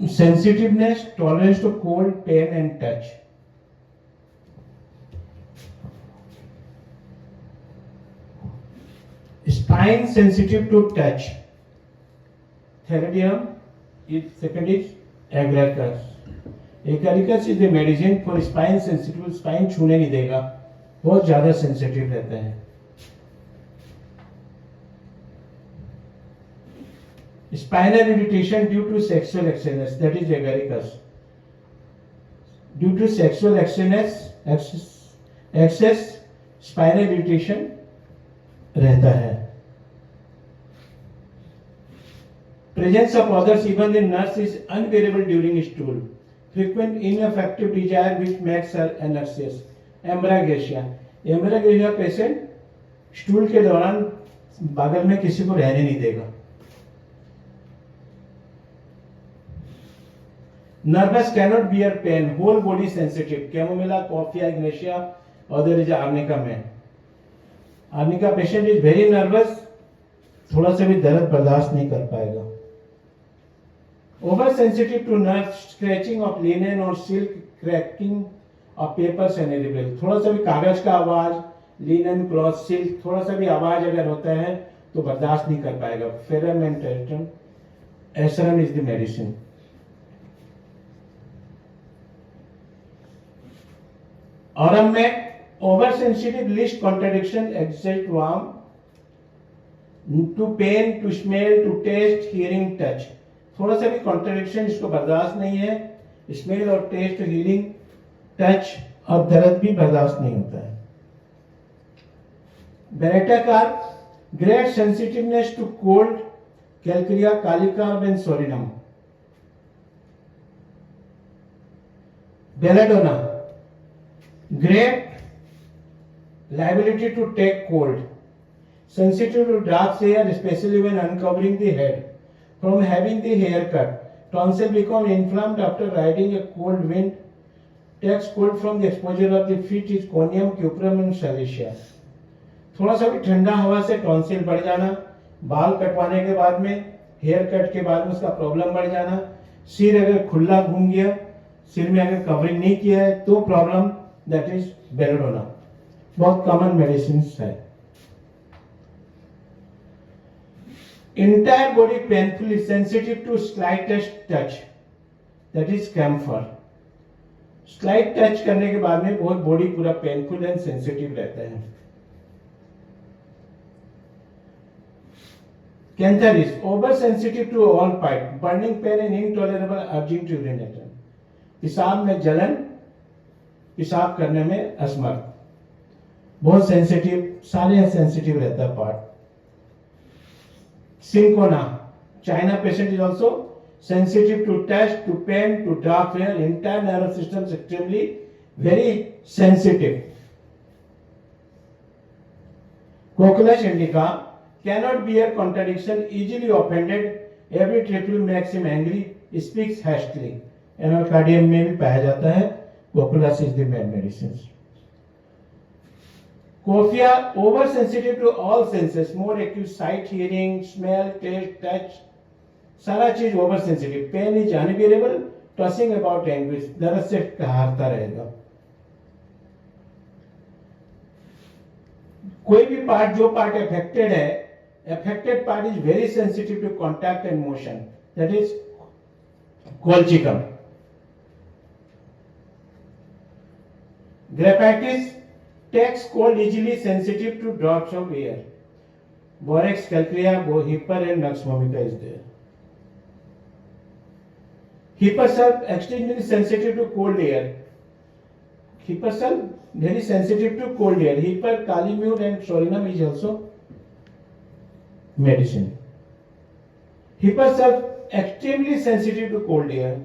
Sensitiveness, tolerance to cold, pain and touch. Spine sensitive to touch. Theridium is second is agaricus. Agaricus is the medicine for spine sensitive. Spine छूने नहीं देगा, बहुत ज्यादा sensitive रहता है. Spinal irritation due to sexual excess, that is agaricus. Due to sexual excess spinal irritation रहता है. Presence of others even in nurse is unbearable during stool. Frequent ineffective desire which makes her anxious. Embragacia. Embragacia patient stool के दौरान बगल में किसी को रहने नहीं देगा. Nervous cannot bear pain. Whole body sensitive. Chamomilla, Coffea, Ignatia, or there is Arnica man. Arnica patient is very nervous. थोड़ा सा भी दर्द बर्दाश्त नहीं कर पाएगा. Over sensitive to nerve, scratching of linen or silk, cracking of papers and edible. थोड़ा सा भी कागज का आवाज, लिनन, क्लॉथ, सिल्क, थोड़ा सा भी आवाज अगर होता है तो बर्दाश्त नहीं कर पाएगा. Ferrum and Tertum. Acerrum is the medicine. Aurum में over sensitive list contradiction exact warm to pain to smell to taste hearing touch. थोड़ा सा भी कॉन्ट्रडिक्शन इसको बर्दाश्त नहीं है. स्मेल और टेस्ट, हियरिंग, टच और दर्द भी बर्दाश्त नहीं होता है. Baryta carb great sensitiveness to cold, calcarea, कालिका and psorinum. Belladonna great liability to take cold, sensitive to dark hair especially when uncovering the head, from having the hair cut, tonsil become inflamed after riding a cold wind, takes cold from the exposure of the feet is conium, cuprum and salacia. थोड़ा सा भी ठंडा हवा से tonsil बढ़ जाना, बाल कटवाने के बाद में, हेयर कट के बाद में उसका प्रॉब्लम बढ़ जाना, सिर अगर खुला घूम गया, सिर में अगर कवरिंग नहीं किया है तो प्रॉब्लम, that is belladonna. बहुत कॉमन मेडिसिन है. Entire body painfully sensitive to slightest touch, that is camphor. Slight touch करने के बाद में बहुत बॉडी पूरा पेनफुल एंड सेंसिटिव रहता है. Cantharis over sensitive to all pipe, burning pain and intolerable urging to urinate. पेशाब में जलन, पेशाब करने में असमर्थ, बहुत सेंसिटिव, सारे सेंसिटिव रहता है part. Cinchona, China patient is also sensitive to touch, to pain, to dark hair, entire nervous system is extremely very sensitive. Cochleus indica cannot bear contradiction, easily offended, every triple makes him angry, speaks hastily. Endocardium में भी पाया जाता है. Cochleus is the main medicine. Coffea oversensitive to all senses, more acute sight, hearing, smell, taste, touch. सारा चीज over sensitive. Pain is unbearable, tossing about anguish, दर्द से हारता रहेगा. कोई भी पार्ट, जो पार्ट अफेक्टेड है, affected part is very sensitive to contact and motion, that is colchicum. Graphites takes cold easily, sensitive to drops of air. Borax calcarea, hepar and nux vomica is there. Hippersulf extremely sensitive to cold air. Hippersulf very sensitive to cold air. Hipper, calimure and sorinum is also medicine. Hippersulf extremely sensitive to cold air.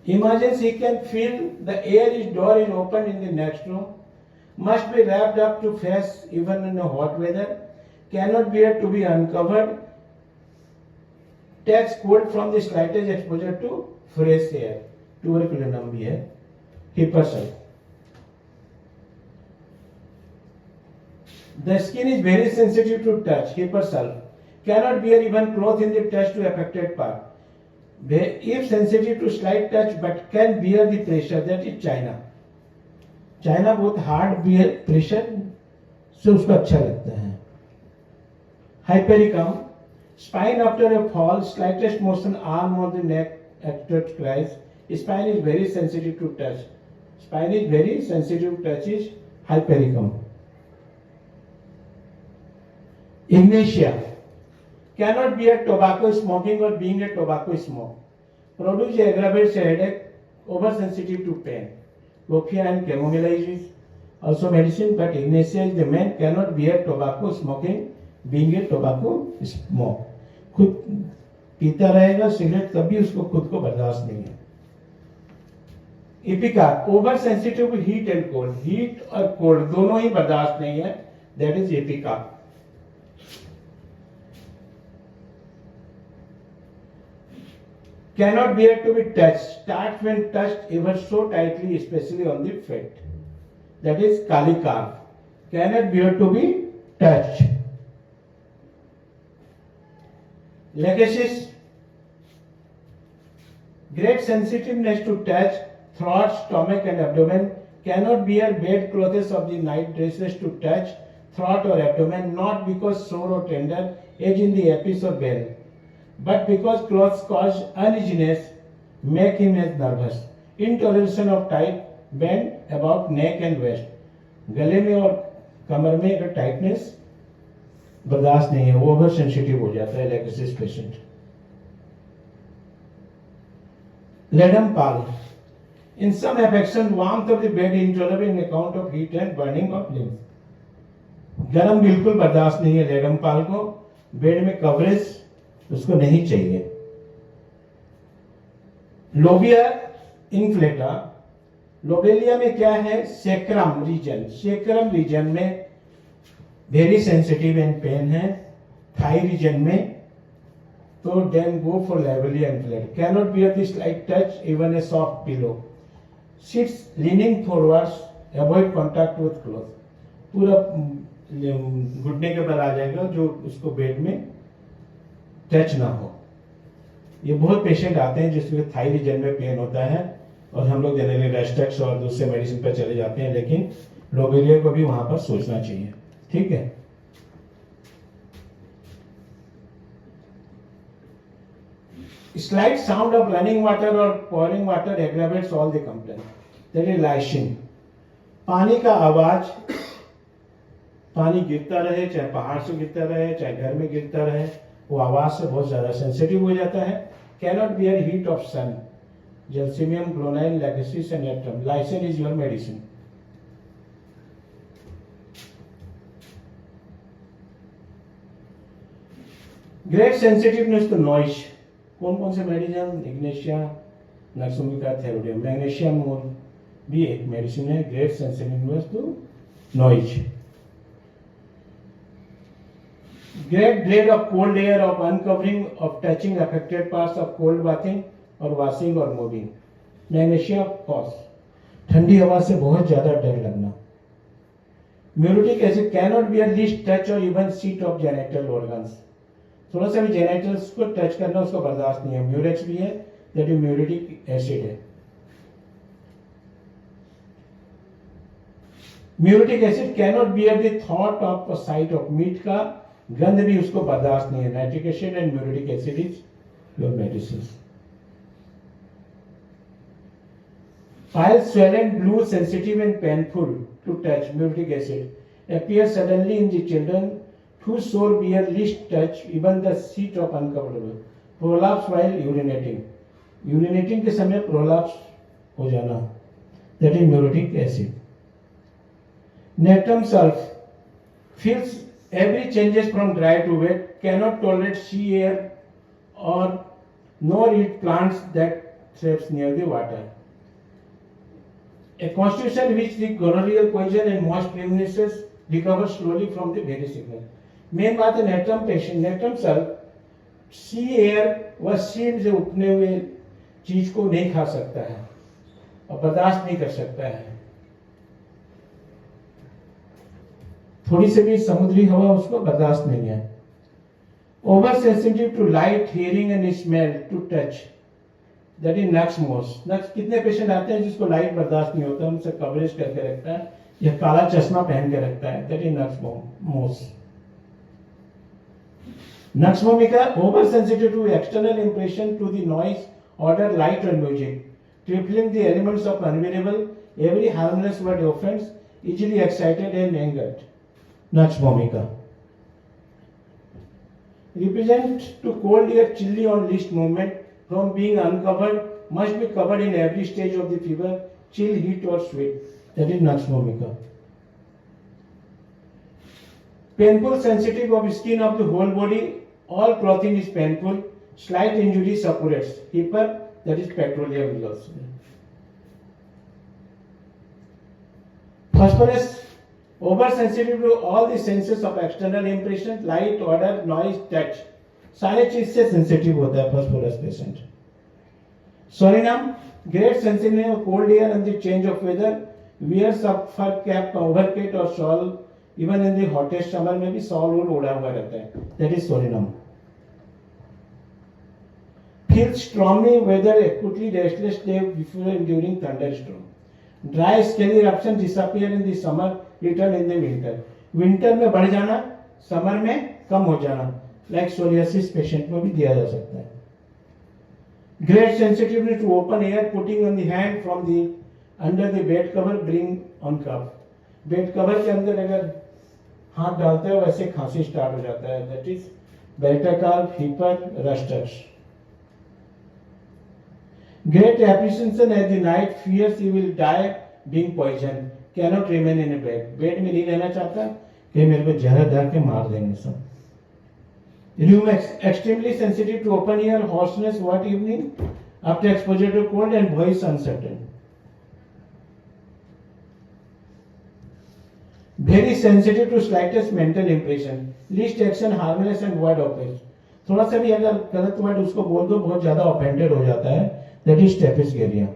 Imagine he can feel the door is open in the next room. Must be wrapped up to face even in a hot weather. Cannot bear to be uncovered. Takes cold from the slightest exposure to fresh air. Tuberculinum भी है. Hippersulf. The skin is very sensitive to touch. Hippersulf cannot bear even cloth in the touch to affected part. If sensitive to slight touch but can bear the pressure, that is China. China बहुत hard pressure से उसको अच्छा लगता है. Hypericum, spine after a fall, slightest motion arm or the neck after cries. Spine is very sensitive to touch. Spine is very sensitive to touch is hypericum. Ignatia, cannot bear tobacco smoking or being a tobacco smoke. Produce aggravates headache, oversensitive to pain. Lophia and chamomilla is also medicine, but Ignatia is the man cannot bear tobacco smoking, being a tobacco smoke. खुद पीता रहेगा cigarette तभी उसको खुद को बर्दाश्त नहीं है. Ipecac, over sensitive to heat and cold. Heat और कोल्ड दोनों ही बर्दाश्त नहीं है. That is ipecac. Cannot bear to be touched. Starts when touched ever so tightly, especially on the feet. That is Kalikar. Cannot bear to be touched. Legacies, great sensitiveness to touch, throat, stomach and abdomen. Cannot bear bed clothes of the night dresses to touch throat or abdomen, not because sore or tender, as in the episode bell, but because clothes cause uneasiness, make him as nervous. Intoleration of tight bend about neck and waist. गले में और कमर में अगर tightness बर्दाश्त नहीं है, over sensitive हो जाता है lachesis patient. Ledum pal, in some affection warmth of the bed intolerable in account of heat and burning of limbs. गर्म बिल्कुल बर्दाश्त नहीं है लेडम पाल को. बेड में कवरेज उसको नहीं चाहिए. लोबिया इन्फ्लेटा, लोबेलिया में क्या है, सेक्रम रीजन. सेक्रम रीजन में वेरी सेंसिटिव एंड पेन है. थाई रीजन में तो then go for lobelia inflata. Cannot bear the slight touch even a soft pillow. Sits leaning forwards, avoid contact with cloth. पूरा घुटने के ऊपर आ जाएगा जो उसको बेड में टच ना हो. ये बहुत पेशेंट आते हैं जिसमें थाई रीजन में पेन होता है और हम लोग जनरली रेस्टेक्स और दूसरे मेडिसिन पर चले जाते हैं, लेकिन लोबेलिया को भी वहां पर सोचना चाहिए. ठीक है. Slight sound of running water or pouring water aggravates all the complaints. That is lysine. पानी का आवाज, पानी गिरता रहे, चाहे पहाड़ से गिरता रहे, चाहे घर में गिरता रहे, वो आवाज से बहुत ज्यादा सेंसिटिव हो जाता है. Cannot bear heat of sun. Gelsemium, clonine, lachesis and natrum. Lysine is your medicine. Great sensitiveness to noise. कौन कौन से medicine, ignatia, nux vomica, theridion. Magnesium भी एक मेडिसिन है. Great sensitiveness to noise. Great dread of cold air, of uncovering, of touching affected parts, of cold bathing और washing और moving. Magnesium कॉज, ठंडी हवा से बहुत ज्यादा डर लगना. Muriatic acid, cannot bear least touch और even sheet of genital organs. थोड़ा सा भी जेनिटल्स को टच करना उसको बर्दाश्त नहीं है. म्यूरेक्स भी है, दैट इज म्यूरिटिक एसिड है. Muriatic acid cannot bear the thought of sight of meat. का गंध भी उसको बर्दाश्त नहीं है. Nitric acid and muriatic acid is your medicine. Pile swollen, blue, sensitive and painful to touch. Muriatic acid appears suddenly in the children who sore bear least touch, even the seat of uncomfortable. Prolapse while urinating. Urinating के समय prolapse हो जाना. That is muriatic acid. Natrum sulf feels every changes from dry to wet. Cannot tolerate sea air or nor eat plants that thrives near the water. A constitution which the gonorrheal poison and moist premises recovers slowly from the very sickness. Main बात है natrum patient. Natrum sulph सी air व seed से उठने हुए चीज को नहीं खा सकता है और बर्दाश्त नहीं कर सकता है. थोड़ी से भी समुद्री हवा उसको बर्दाश्त नहीं है. Over sensitive to light, hearing and smell, to touch. That is nux मोस। नक्स कितने पेशेंट आते हैं जिसको लाइट बर्दाश्त नहीं होता, उनसे कवरेज करके रखता है या काला चश्मा पहन के रखता है, दैट इज नक्स मोस। नक्स vomica, oversensitive to external impression, to the noise, odor, light or music, trifling the elements of unbearable, every harmless word offense, easily excited and angered. Nux vomica. Represent to cold air, chilly or least movement, from being uncovered, must be covered in every stage of the fever, chill, heat or sweat. That is nux vomica. Painful, sensitive of skin of the whole body, all clothing is painful, slight injury suppurates. Hyper, that is petroleum loss. Phosphorus, oversensitive to all the senses of external impression, light, odor, noise, touch. सारे चीज से sensitive होता है phosphorus patient. सोरिनाम, great sensitive of cold air and the change of weather, wears a fur cap, overcoat or shawl, even in the hottest summer में भी shawl वूल ओढ़ा हुआ रहता है, that is सोरिनाम। Feels stormy weather, acutely restless day before and during thunderstorm. Dry skin eruption disappear in the summer, return in the winter. Winter में बढ़ जाना, summer में कम हो जाना, like psoriasis patient में भी दिया जा सकता है। Great sensitivity to open air, putting on the hand from the under the bed cover, bring on cough. Bed cover के अंदर अगर हाथ डालते हो वैसे खांसी स्टार्ट हो जाता है, that is Beta-Carb, Hyper, Rusters. Great apprehension at the night, fears he will die being poisoned, cannot remain in a bed. Bed में नहीं रहना चाहता कि मेरे को जहर डाल के मार देंगे सब। Rheumax, extremely sensitive to open air, hoarseness, what evening after exposure to cold and voice uncertain. Very sensitive to slightest mental impression, least action harmless and word offense. थोड़ा सा भी अगर गलत वर्ड उसको बोल दो बहुत ज्यादा ऑफेंडेड हो जाता है, that is Staphylococcus.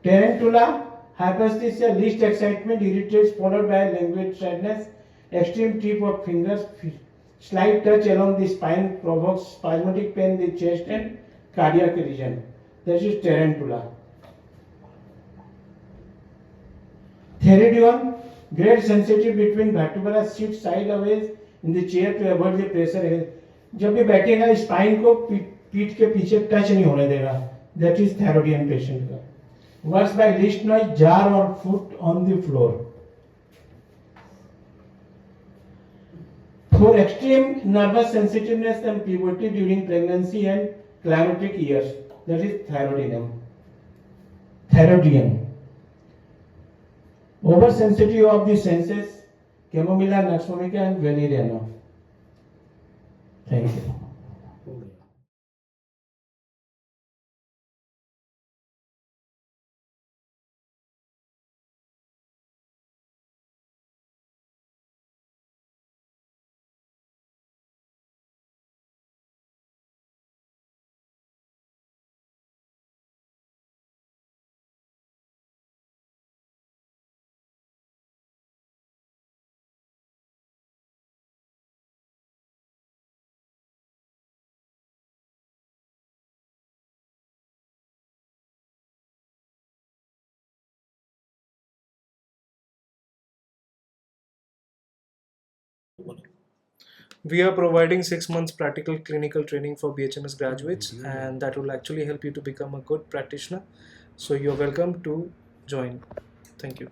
Tarantula, hyperesthesia, least excitement, irritates followed by languid sadness, extreme tip of fingers, slight touch along the spine provokes spasmodic pain in the chest and cardiac region. That is Tarantula. Theridion, great sensitive between vertebrae, sit sideways in the chair to avoid the pressure. जब भी बैठेगा spine को पीठ के पीछे touch नहीं होने देगा, that is Theridion patient का। Works by least noise, jar or foot on the floor. For extreme nervous sensitiveness and puberty during pregnancy and climatic years, that is Theridion. Theridion. Oversensitive of the senses, Chamomilla, Nux vomica and Valeriana. Thank you. We are providing 6 months practical clinical training for BHMS graduates, and that will actually help you to become a good practitioner. So you're welcome to join. Thank you.